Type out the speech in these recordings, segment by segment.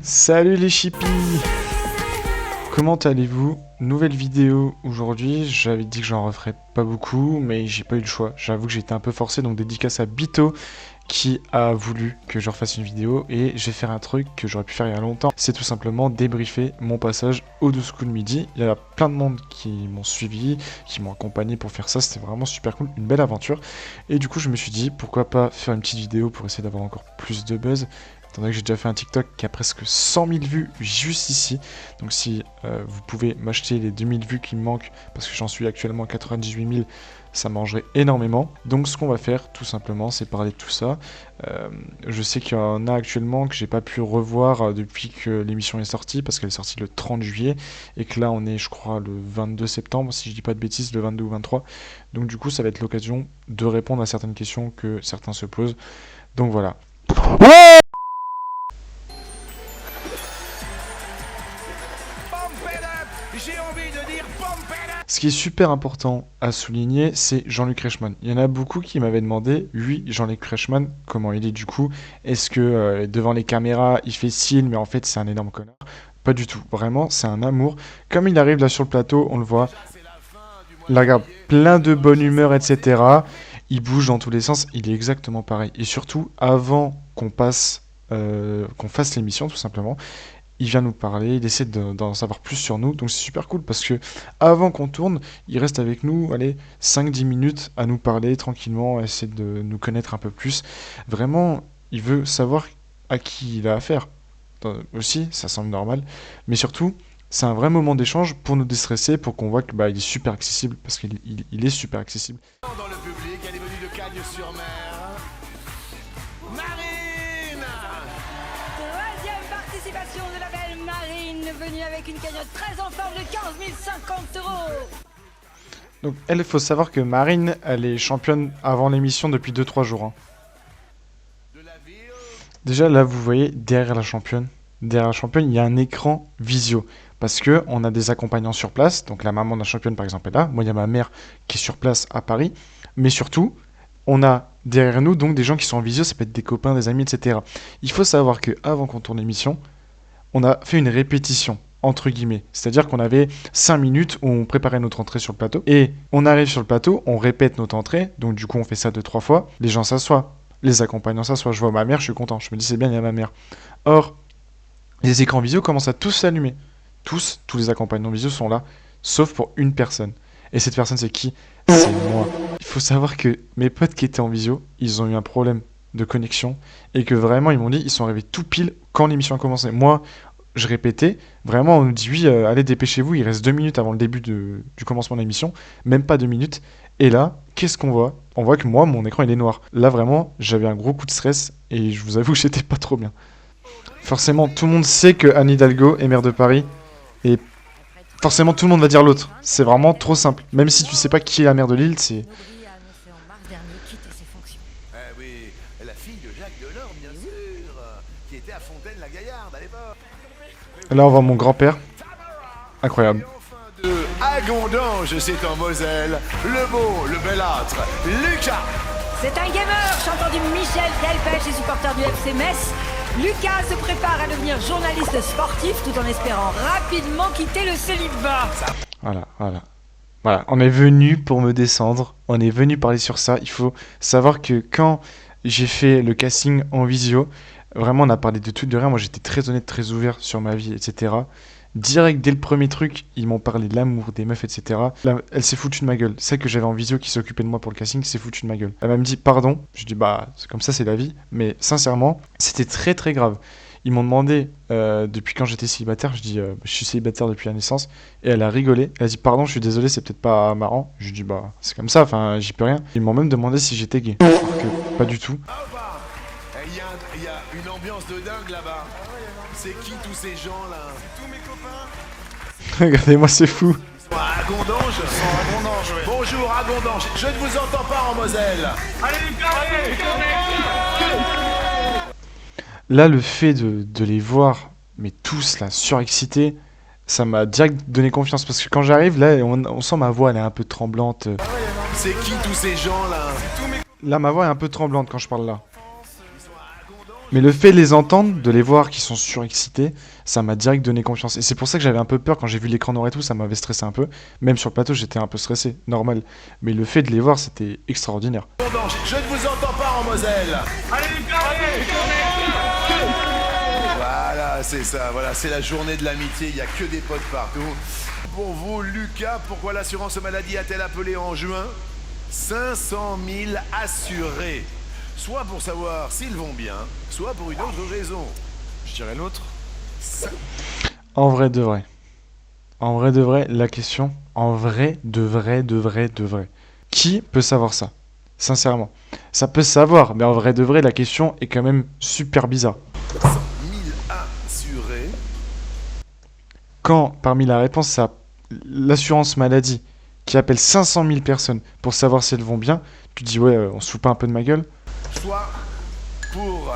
Salut les chippies! Comment allez-vous? Nouvelle vidéo aujourd'hui, j'avais dit que j'en referais pas beaucoup, mais j'ai pas eu le choix. J'avoue que j'étais un peu forcé, donc dédicace à Bito qui a voulu que je refasse une vidéo et je vais faire un truc que j'aurais pu faire il y a longtemps. C'est tout simplement débriefer mon passage au Old School Midi. Il y a plein de monde qui m'ont suivi, qui m'ont accompagné pour faire ça, c'était vraiment super cool, une belle aventure. Et du coup je me suis dit pourquoi pas faire une petite vidéo pour essayer d'avoir encore plus de buzz. Étant donné que j'ai déjà fait un TikTok qui a presque 100 000 vues juste ici. Donc si vous pouvez m'acheter les 2000 vues qui me manquent, parce que j'en suis actuellement à 98 000, ça mangerait énormément. Donc ce qu'on va faire tout simplement, c'est parler de tout ça. Je sais qu'il y en a actuellement que j'ai pas pu revoir depuis que l'émission est sortie, parce qu'elle est sortie le 30 juillet, et que là on est je crois le 22 septembre, si je dis pas de bêtises, le 22 ou 23. Donc du coup ça va être l'occasion de répondre à certaines questions que certains se posent. Donc voilà. J'ai envie de dire Ce qui est super important à souligner, c'est Jean-Luc Reichmann. Il y en a beaucoup qui m'avaient demandé, lui, Jean-Luc Reichmann, comment il est du coup? Est-ce que devant les caméras, il fait style, mais en fait c'est un énorme connard? Pas du tout. Vraiment, c'est un amour. Comme il arrive là sur le plateau, on le voit. Il regarde plein de bonne humeur, etc. Il bouge dans tous les sens. Il est exactement pareil. Et surtout, avant qu'on fasse l'émission, tout simplement, il vient nous parler, il essaie d'en savoir plus sur nous, donc c'est super cool parce que avant qu'on tourne, il reste avec nous, allez, 5-10 minutes à nous parler tranquillement, à essayer de nous connaître un peu plus. Vraiment, il veut savoir à qui il a affaire. Aussi, ça semble normal, mais surtout, c'est un vrai moment d'échange pour nous déstresser, pour qu'on voit que il est super accessible, parce qu'il est super accessible. dans le public, elle est venue de Cagnes-sur-Mer. Marine! Troisième participation de la belle Marine, venue avec une cagnotte très en forme de 15 050 €. Donc elle, il faut savoir que Marine, elle est championne avant l'émission depuis 2-3 jours. Hein. Déjà là, vous voyez, derrière la championne, il y a un écran visio. Parce que on a des accompagnants sur place, donc la maman de la championne par exemple est là. Moi, il y a ma mère qui est sur place à Paris. Mais surtout, on a derrière nous donc des gens qui sont en visio, ça peut être des copains, des amis, etc. Il faut savoir que avant qu'on tourne l'émission, on a fait une répétition, entre guillemets. C'est-à-dire qu'on avait 5 minutes où on préparait notre entrée sur le plateau. Et on arrive sur le plateau, on répète notre entrée. Donc du coup, on fait ça 2-3 fois. Les gens s'assoient. Les accompagnants s'assoient. Je vois ma mère, je suis content. Je me dis, c'est bien, il y a ma mère. Or, les écrans visio commencent à tous s'allumer. Tous les accompagnants visio sont là, sauf pour une personne. Et cette personne, c'est qui? C'est moi. Il faut savoir que mes potes qui étaient en visio, ils ont eu un problème de connexion. Et que vraiment, ils m'ont dit, ils sont arrivés tout pile quand l'émission a commencé. Moi, je répétais, vraiment, on nous dit oui, allez, dépêchez-vous, il reste 2 minutes avant le début du commencement de l'émission, même pas 2 minutes. Et là, qu'est-ce qu'on voit? On voit que moi, mon écran, il est noir. Là, vraiment, j'avais un gros coup de stress et je vous avoue que j'étais pas trop bien. Forcément, tout le monde sait que Anne Hidalgo est maire de Paris et forcément, tout le monde va dire l'autre. C'est vraiment trop simple. Même si tu sais pas qui est la maire de Lille, c'est... Eh oui, la fille de Jacques Delors, bien sûr, qui était à Fontaine-la-Gaillarde à l'époque. Là, on voit mon grand-père. Incroyable. De Agondange, c'est en Moselle, le beau, le belâtre, Lucas. C'est un gamer, chantant du Michel Delpech et supporter du FC Metz. Lucas se prépare à devenir journaliste sportif tout en espérant rapidement quitter le célibat. Voilà, on est venu pour me descendre, on est venu parler sur ça. Il faut savoir que quand j'ai fait le casting en visio, vraiment on a parlé de tout, de rien. Moi j'étais très honnête, très ouvert sur ma vie, etc. Direct dès le premier truc, ils m'ont parlé de l'amour, des meufs, etc. Là, elle s'est foutue de ma gueule. Celle que j'avais en visio qui s'occupait de moi pour le casting s'est foutue de ma gueule. Elle m'a dit pardon. Je dis bah c'est comme ça, c'est la vie. Mais sincèrement, c'était très très grave. Ils m'ont demandé depuis quand j'étais célibataire. Je dis je suis célibataire depuis la naissance. Et elle a rigolé. Elle a dit pardon, je suis désolé, c'est peut-être pas marrant. Je dis bah c'est comme ça, enfin j'y peux rien. Ils m'ont même demandé si j'étais gay. Alors que pas du tout. Il y a une ambiance de dingue là-bas. C'est qui tous ces gens là? Tous mes copains. Regardez-moi, c'est fou. Agondange, bonjour Agondange, je ne vous entends pas en Moselle. Là, le fait de les voir, mais tous là, surexcités, ça m'a direct donné confiance. Parce que quand j'arrive, là, on sent ma voix, elle est un peu tremblante. C'est qui tous ces gens là? Là, ma voix est un peu tremblante quand je parle là. Mais le fait de les entendre, de les voir qui sont surexcités, ça m'a direct donné confiance. Et c'est pour ça que j'avais un peu peur quand j'ai vu l'écran noir et tout, ça m'avait stressé un peu. Même sur le plateau, j'étais un peu stressé, normal. Mais le fait de les voir, c'était extraordinaire. Je ne vous entends pas en Moselle. Voilà, c'est ça, voilà, c'est la journée de l'amitié, il n'y a que des potes partout. Pour vous, Lucas, pourquoi l'assurance maladie a-t-elle appelé en juin 500 000 assurés? Soit pour savoir s'ils vont bien, soit pour une autre raison. Je dirais l'autre. En vrai de vrai. En vrai de vrai, la question, en vrai, de vrai, de vrai, de vrai. Qui peut savoir ça? Sincèrement. Ça peut se savoir, mais en vrai de vrai, la question est quand même super bizarre. 100 000 assurés. Quand, parmi la réponse à l'assurance maladie, qui appelle 500 000 personnes pour savoir si elles vont bien, tu te dis, ouais, on se fout pas un peu de ma gueule? Soit pour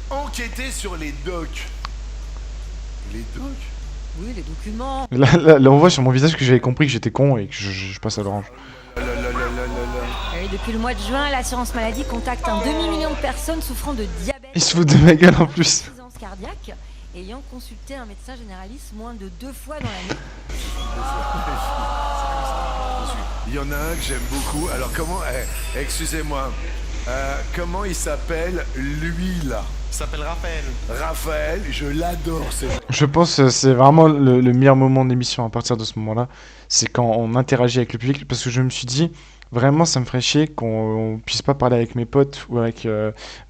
enquêter sur les docs. Les docs? Oui, les documents. Là, on voit sur mon visage que j'avais compris que j'étais con et que je passe à l'orange. Et depuis le mois de juin, l'assurance maladie contacte un demi-million de personnes souffrant de diabète. Il se fout de ma gueule en plus. Insuffisance cardiaque, ayant consulté un médecin généraliste moins de 2 fois dans l'année. Il y en a un que j'aime beaucoup. Alors comment... excusez-moi. Comment il s'appelle, lui, là? Il s'appelle Raphaël. Raphaël, je l'adore. Je pense que c'est vraiment le meilleur moment de l'émission à partir de ce moment-là. C'est quand on interagit avec le public. Parce que je me suis dit, vraiment, ça me ferait chier qu'on puisse pas parler avec mes potes ou avec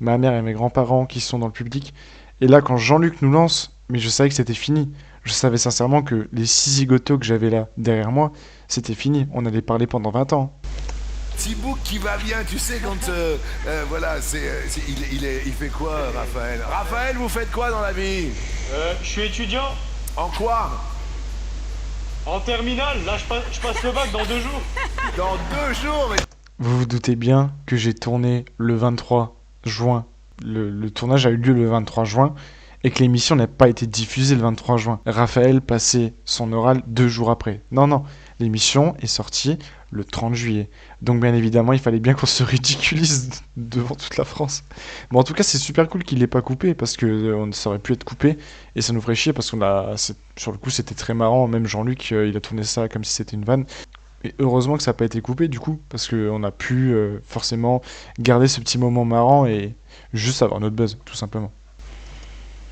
ma mère et mes grands-parents qui sont dans le public. Et là, quand Jean-Luc nous lance, mais je savais que c'était fini. Je savais sincèrement que les 6 zigotos que j'avais là derrière moi, c'était fini. On allait parler pendant 20 ans. Thibaut qui va bien, tu sais, quand... voilà, il fait quoi, Raphaël? Raphaël, vous faites quoi dans la vie? Je suis étudiant En quoi? en terminale. Là, je passe le bac dans 2 jours. Dans 2 jours, mais... Vous vous doutez bien que j'ai tourné le 23 juin. Le tournage a eu lieu le 23 juin et que l'émission n'a pas été diffusée le 23 juin. Raphaël passait son oral 2 jours après. Non, l'émission est sortie le 30 juillet. Donc bien évidemment, il fallait bien qu'on se ridiculise devant toute la France. Bon, en tout cas, c'est super cool qu'il l'ait pas coupé parce que ça aurait pu être coupé et ça nous ferait chier parce sur le coup, c'était très marrant. Même Jean-Luc, il a tourné ça comme si c'était une vanne. Et heureusement que ça n'a pas été coupé du coup, parce qu'on a pu forcément garder ce petit moment marrant et juste avoir notre buzz, tout simplement.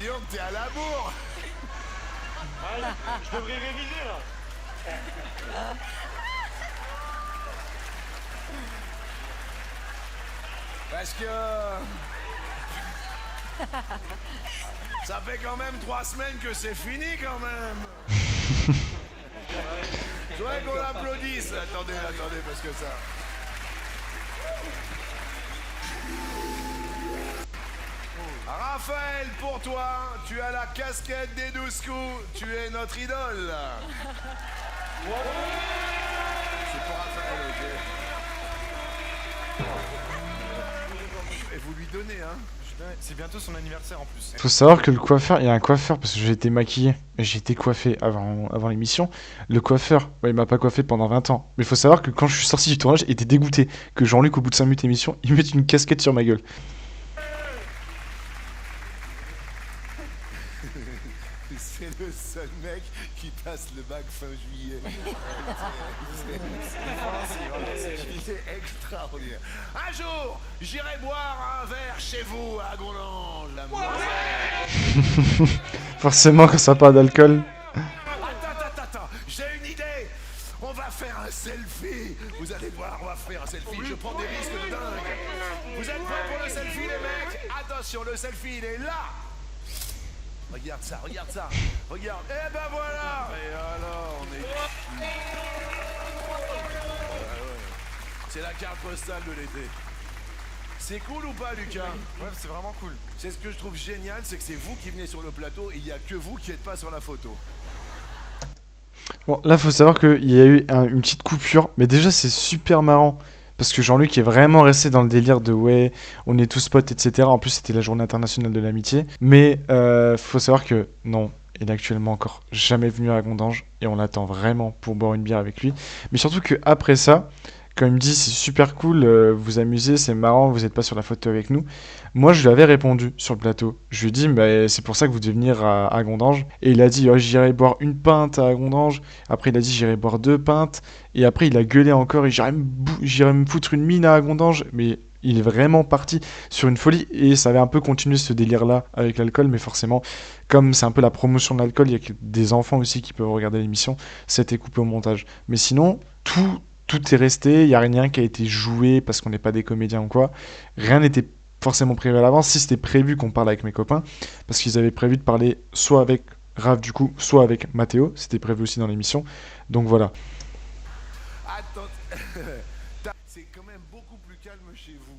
Dis donc, t'es à la bourre. Je devrais réviser là. Parce que... ça fait quand même 3 semaines que c'est fini quand même. Je voudrais qu'on applaudisse. Attendez, parce que ça... Raphaël, pour toi, tu as la casquette des 12 coups. Tu es notre idole. C'est pour Raphaël, ok. Et vous lui donnez, hein? C'est bientôt son anniversaire en plus. Faut savoir que le coiffeur, il y a un coiffeur parce que j'ai été maquillé, j'ai été coiffé avant l'émission. Le coiffeur, il m'a pas coiffé pendant 20 ans. Mais faut savoir que quand je suis sorti du tournage, il était dégoûté que Jean-Luc, au bout de 5 minutes d'émission, il mette une casquette sur ma gueule. C'est le seul mec qui passe le bac fin juillet. C'est extraordinaire. Un jour, j'irai boire un verre chez vous à Gondange, la Moselle. Forcément, quand ça parle d'alcool. Attends, j'ai une idée. On va faire un selfie. Vous allez voir, on va faire un selfie. Je prends des risques de dingue. Vous êtes prêts pour le selfie, les mecs? Attention, le selfie, il est là. Regarde ça. Regarde. Eh ben voilà. Et alors, on est... C'est la carte postale de l'été. C'est cool ou pas, Lucas? Ouais, c'est vraiment cool. C'est ce que je trouve génial, c'est que c'est vous qui venez sur le plateau et il n'y a que vous qui n'êtes pas sur la photo. Bon, là, faut savoir qu'il y a eu une petite coupure, mais déjà, c'est super marrant. Parce que Jean-Luc est vraiment resté dans le délire de ouais, on est tous potes, etc. En plus, c'était la journée internationale de l'amitié. Mais faut savoir que non, il est actuellement encore jamais venu à Gondange et on l'attend vraiment pour boire une bière avec lui. Mais surtout qu'après ça, quand il me dit c'est super cool, vous vous amusez, c'est marrant, vous n'êtes pas sur la photo avec nous. Moi, je lui avais répondu sur le plateau. Je lui ai dit, bah, c'est pour ça que vous devez venir à Gondange. Et il a dit, oh, j'irai boire une pinte à Gondange. Après, il a dit, j'irai boire 2 pintes. Et après, il a gueulé encore, et j'irai me foutre une mine à Gondange. Mais il est vraiment parti sur une folie. Et ça avait un peu continué ce délire-là avec l'alcool. Mais forcément, comme c'est un peu la promotion de l'alcool, il y a des enfants aussi qui peuvent regarder l'émission. C'était coupé au montage. Mais sinon, tout est resté. Il n'y a rien qui a été joué parce qu'on n'est pas des comédiens ou quoi. Rien n'était forcément prévu à l'avance. Si c'était prévu qu'on parle avec mes copains, parce qu'ils avaient prévu de parler soit avec Raph du coup, soit avec Mathéo. C'était prévu aussi dans l'émission. Donc voilà. Attends, c'est quand même beaucoup plus calme chez vous.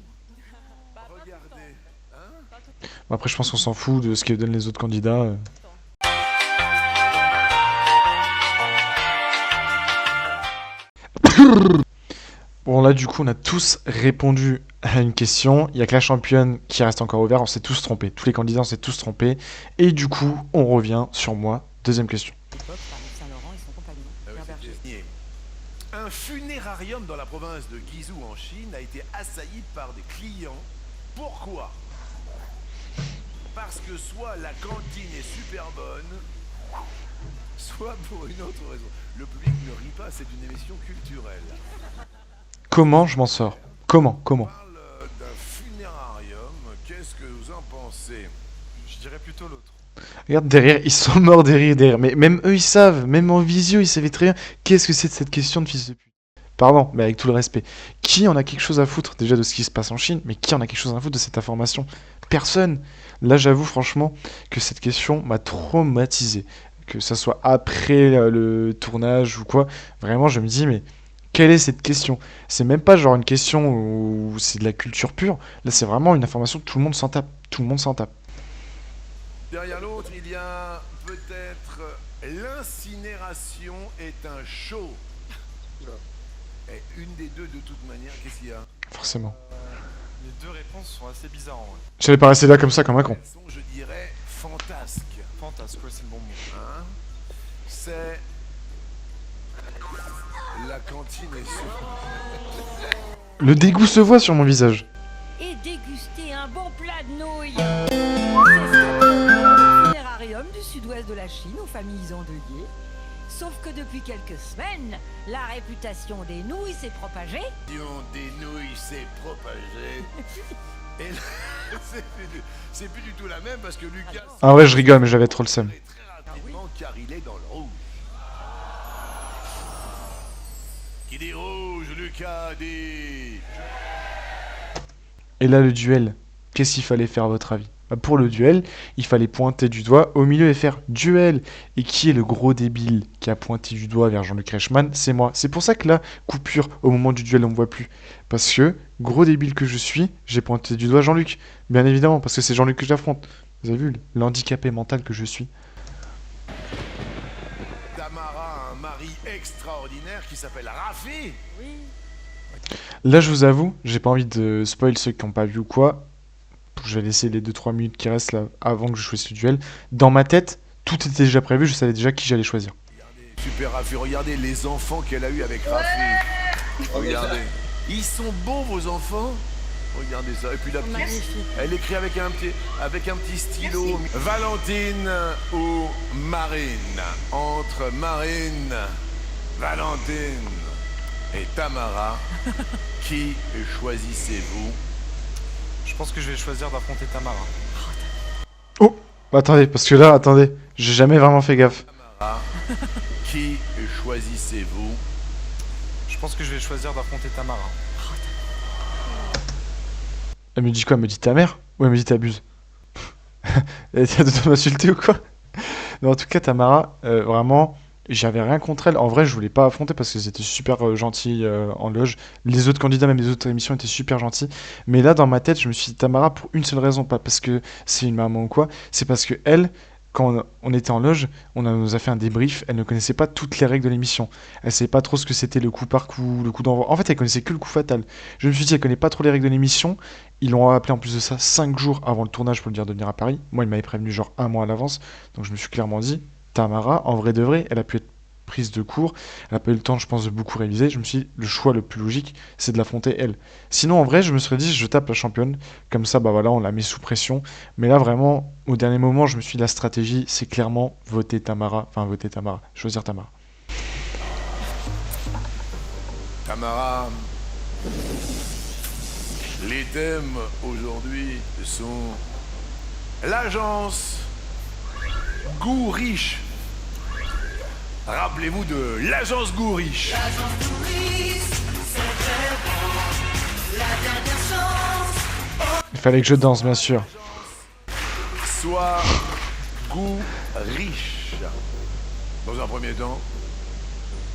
Regardez, hein? Bon, après, je pense qu'on s'en fout de ce que donnent les autres candidats. Bon, là, du coup, on a tous répondu à une question. Il n'y a que la championne qui reste encore ouverte. On s'est tous trompés. Tous les candidats, on s'est tous trompés. Et du coup, on revient sur moi. Deuxième question. L'époque, par Saint-Laurent et son compagnon, Pierre Berger. Signé. Un funérarium dans la province de Guizhou en Chine a été assailli par des clients. Pourquoi? Parce que soit la cantine est super bonne, soit pour une autre raison. Le public ne rit pas, c'est une émission culturelle. Comment je m'en sors? Comment? On parle d'un funérarium, qu'est-ce que vous en pensez? Je dirais plutôt l'autre. Regarde derrière, ils sont morts de rire derrière. Mais même eux, ils savent. Même en visio, ils savaient très bien. Qu'est-ce que c'est de cette question de fils de pute? Pardon, mais avec tout le respect. Qui en a quelque chose à foutre déjà de ce qui se passe en Chine, mais qui en a quelque chose à foutre de cette information? Personne. Là, j'avoue franchement que cette question m'a traumatisé. Que ça soit après le tournage ou quoi. Vraiment, je me dis, mais quelle est cette question? C'est même pas genre une question où c'est de la culture pure. Là, c'est vraiment une information que tout le monde s'en tape. Tout le monde s'en tape. Derrière l'autre, il y a peut-être l'incinération est un show. Et une des deux, de toute manière, qu'est-ce qu'il y a? Forcément. Les deux réponses sont assez bizarres en vrai. J'allais pas rester là comme ça, comme un con. Elles sont, je dirais, fantasques. Fantasque, ouais, c'est le bon mot. Hein? C'est la cantine est sur... Le dégoût se voit sur mon visage. Et déguster un bon plat de nouilles. C'est ce qu'on propose au funérarium du sud-ouest de la Chine aux familles endeuillées. Sauf que depuis quelques semaines, la réputation des nouilles s'est propagée. Des nouilles s'est propagée. Et là, c'est plus du tout la même parce que Lucas... Ah ouais, je rigole, mais j'avais trop le seum. Très rapidement car il est dans le rouge. Qui dit rouge, Lucas dit... Et là, le duel. Qu'est-ce qu'il fallait faire à votre avis? Bah, pour le duel, il fallait pointer du doigt au milieu et faire duel. Et qui est le gros débile qui a pointé du doigt vers Jean-Luc Reichmann? C'est moi. C'est pour ça que là, coupure, au moment du duel, on me voit plus. Parce que, gros débile que je suis, j'ai pointé du doigt Jean-Luc. Bien évidemment, parce que c'est Jean-Luc que j'affronte. Vous avez vu l'handicapé mental que je suis? Tamara a un mari extraordinaire qui s'appelle Rafi. Oui. Là, je vous avoue, j'ai pas envie de spoil ceux qui n'ont pas vu ou quoi. Je vais laisser les 2-3 minutes qui restent là avant que je choisisse le duel. Dans ma tête, tout était déjà prévu, je savais déjà qui j'allais choisir. Super Rafi, regardez les enfants qu'elle a eu avec Rafi. Regardez. Ils sont beaux vos enfants. Regardez ça. Et puis la petite, Magnifique. elle écrit avec un petit stylo. Valentine ou Marine? Entre Marine, Valentine et Tamara, qui choisissez-vous? Je pense que je vais choisir d'affronter Tamara. Oh, attendez, parce que là, attendez, j'ai jamais vraiment fait gaffe. Tamara, qui choisissez-vous? Je pense que je vais choisir d'affronter Tamara. Elle me dit quoi? Elle me dit ta mère? Ou elle me dit t'abuses? Elle a de m'insulter ou quoi? Non, en tout cas, Tamara, vraiment, j'avais rien contre elle. En vrai, je voulais pas affronter parce qu'ils étaient super gentils en loge. Les autres candidats, même les autres émissions, étaient super gentils. Mais là, dans ma tête, je me suis dit Tamara pour une seule raison, pas parce que c'est une maman ou quoi. C'est parce que elle, quand on était en loge, nous a fait un débrief. Elle ne connaissait pas toutes les règles de l'émission. Elle savait pas trop ce que c'était le coup par coup, le coup d'envoi. En fait, elle connaissait que le coup fatal. Je me suis dit, elle connaît pas trop les règles de l'émission. Ils l'ont appelé en plus de ça 5 jours avant le tournage pour lui dire de venir à Paris. Moi, il m'avait prévenu genre un mois à l'avance. Donc je me suis clairement dit, Tamara, en vrai de vrai, elle a pu être prise de cours, elle n'a pas eu le temps, je pense, de beaucoup réviser. Je me suis dit, le choix le plus logique, c'est de l'affronter elle. Sinon, en vrai, je me serais dit, je tape la championne, comme ça, bah voilà, on la met sous pression. Mais là, vraiment, au dernier moment, je me suis dit, la stratégie, c'est clairement choisir Tamara. Tamara, les thèmes aujourd'hui sont l'agence Goût Riche. Rappelez-vous de l'agence Goût Riche. Il fallait que je danse, bien sûr. Soit Goût Riche. Dans un premier temps,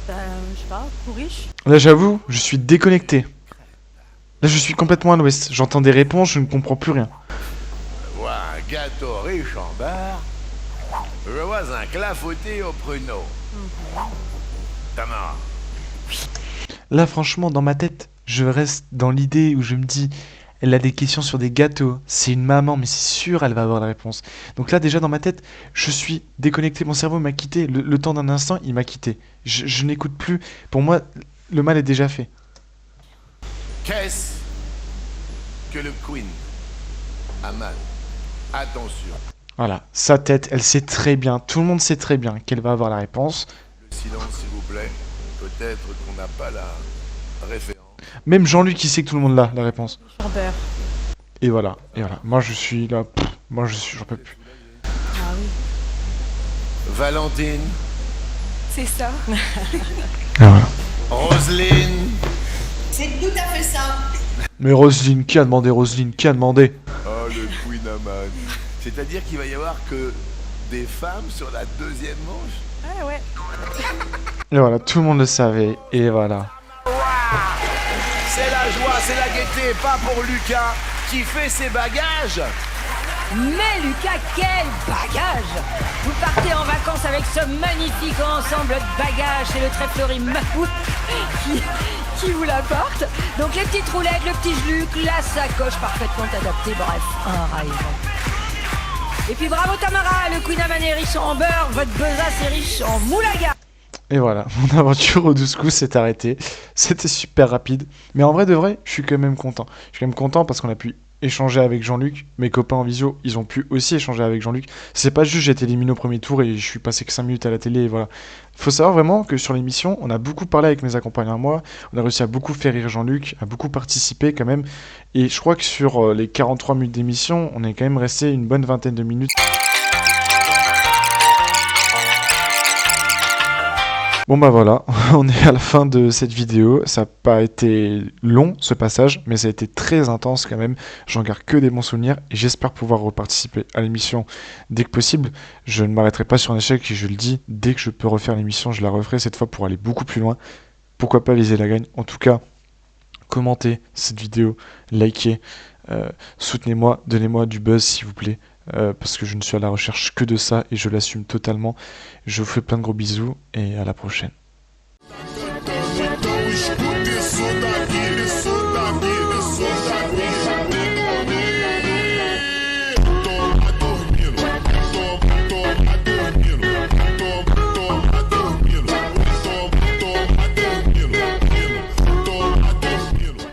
Je sais pas, coup riche. Là, j'avoue, je suis déconnecté. Là, je suis complètement à l'ouest. J'entends des réponses, je ne comprends plus rien. je vois un gâteau riche en beurre. Je vois un clafoutis au pruneau. Tamara, Là, franchement, dans ma tête, je reste dans l'idée où je me dis, elle a des questions sur des gâteaux. C'est une maman, mais c'est sûr, elle va avoir la réponse. Donc là, déjà, dans ma tête, je suis déconnecté. Mon cerveau m'a quitté. Le temps d'un instant, il m'a quitté. Je n'écoute plus. Pour moi, le mal est déjà fait. qu'est-ce que le Queen a mal? Attention, Voilà, sa tête, elle sait très bien, tout le monde sait très bien qu'elle va avoir la réponse. le silence s'il vous plaît. Peut-être qu'on n'a pas la référence. Même Jean-Luc, il sait que tout le monde l'a, la réponse. Chambert. Et voilà, et voilà. Moi, je suis là, j'en peux plus. Ah oui. Valentine, C'est ça. Et voilà. Roselyne. C'est tout à fait ça. Mais Roselyne, qui a demandé Roselyne? Qui a demandé? Oh, le Queen Aman. C'est-à-dire qu'il va y avoir que des femmes sur la deuxième manche? Ah ouais. Et voilà, tout le monde le savait, et voilà. C'est la joie, c'est la gaieté, pas pour Lucas qui fait ses bagages. Mais Lucas, quel bagage! Vous partez en vacances avec ce magnifique ensemble de bagages, c'est le très fleuri Mahmoud qui vous l'apporte. Donc les petites roulettes, le petit geluc, la sacoche parfaitement adaptée, bref, un rêve. Et puis bravo Tamara, le Queen Aman est riche en beurre, votre besace est riche en moulaga. Et voilà, mon aventure au 12 coups s'est arrêtée. C'était super rapide. Mais en vrai de vrai, je suis quand même content. Je suis quand même content parce qu'on a pu échanger avec Jean-Luc. Mes copains en visio, ils ont pu aussi échanger avec Jean-Luc. C'est pas juste j'ai été éliminé au premier tour et je suis passé que 5 minutes à la télé et voilà. Faut savoir vraiment que sur l'émission, on a beaucoup parlé avec mes accompagnants à moi. On a réussi à beaucoup faire rire Jean-Luc, à beaucoup participer quand même. Et je crois que sur les 43 minutes d'émission, on est quand même resté une bonne vingtaine de minutes. Bon bah voilà, on est à la fin de cette vidéo. Ça n'a pas été long ce passage, mais ça a été très intense quand même. J'en garde que des bons souvenirs et j'espère pouvoir reparticiper à l'émission dès que possible. Je ne m'arrêterai pas sur un échec et je le dis, dès que je peux refaire l'émission, je la referai cette fois pour aller beaucoup plus loin. Pourquoi pas viser la gagne? En tout cas, commentez cette vidéo, likez, soutenez-moi, donnez-moi du buzz s'il vous plaît. Parce que je ne suis à la recherche que de ça et je l'assume totalement. Je vous fais plein de gros bisous et à la prochaine. Escuta isso